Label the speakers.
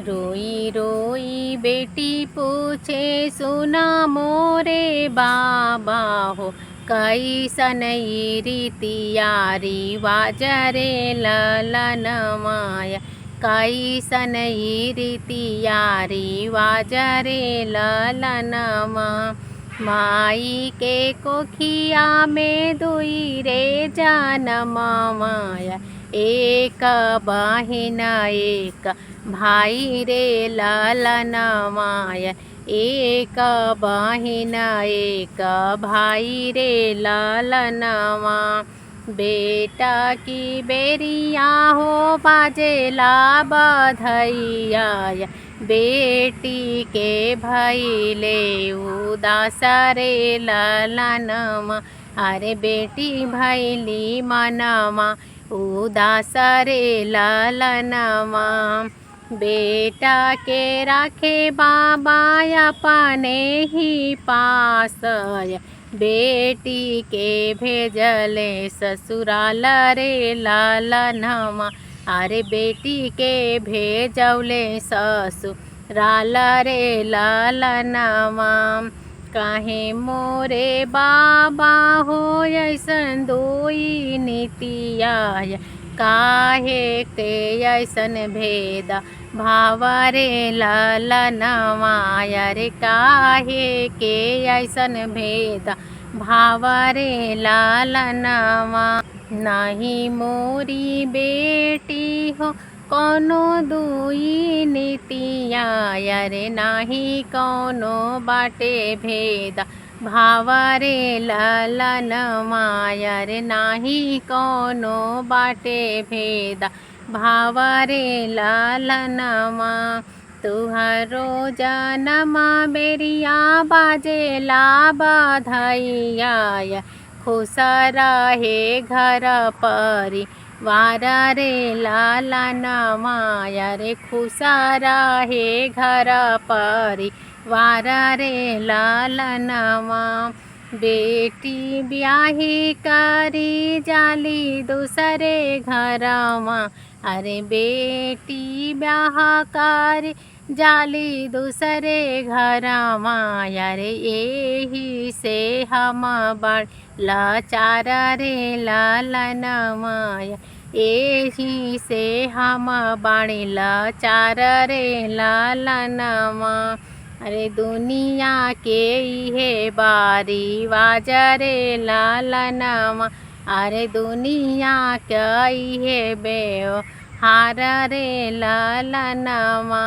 Speaker 1: रोई रोई बेटी पूछे सुना मोरे बाबा हो, कैसन ई रीतिया रिवाज रे ललन माया। कैसन ई रीतिया रिवाज रे ललन माई के कोखिया में दुई रे जनम माया। एक बहिन एक भाई रे ललन माया। एक बहिन एक भाई रे ललन बेटा की बेरिया हो बाजेला बधैया। बेटी के भैले उदास रे ललनमा। अरे बेटी भैली मनमा उदास रे ललनमा। बेटा के राखे बाबा अपने ही पास। बेटी के भेजले ससुराल रे ललनमा। अरे बेटी के भेजौले ससुराल रे ललनमा। काहे मोरे बाबा हो ऐसन दोई नीतिया। काहे के ऐसन भेद भाव रे ललनमा। रे काहे के ऐसन भेद भाव रे ललनमा। नहीं मोरी बेटी हो कोनो दुई नीतिया। रे नहीं कोनो बाटे भेद भाव रे ललनमा। रे नहीं कोनो बाटे भेद भाव रे ललनमा। तुहरो जनमा बेरिया बाजेला बधैया। खुश रहे घर परिवार रे ललनमा। रे खुश रहे घर परिवार रे ललनमा। बेटी ब्याही करी जाली दूसरे घरमा। अरे बेटी ब्याह करी जाली दूसरे घरमा। रे यही से हम बड़ लाचार रे ललनमा। यही से हम बड़ लाचार रे ललनमा। अरे दुनिया के इहे बारी वाज रे ललनमा। अरे दुनिया के इहे व्यवहार रे ललनमा।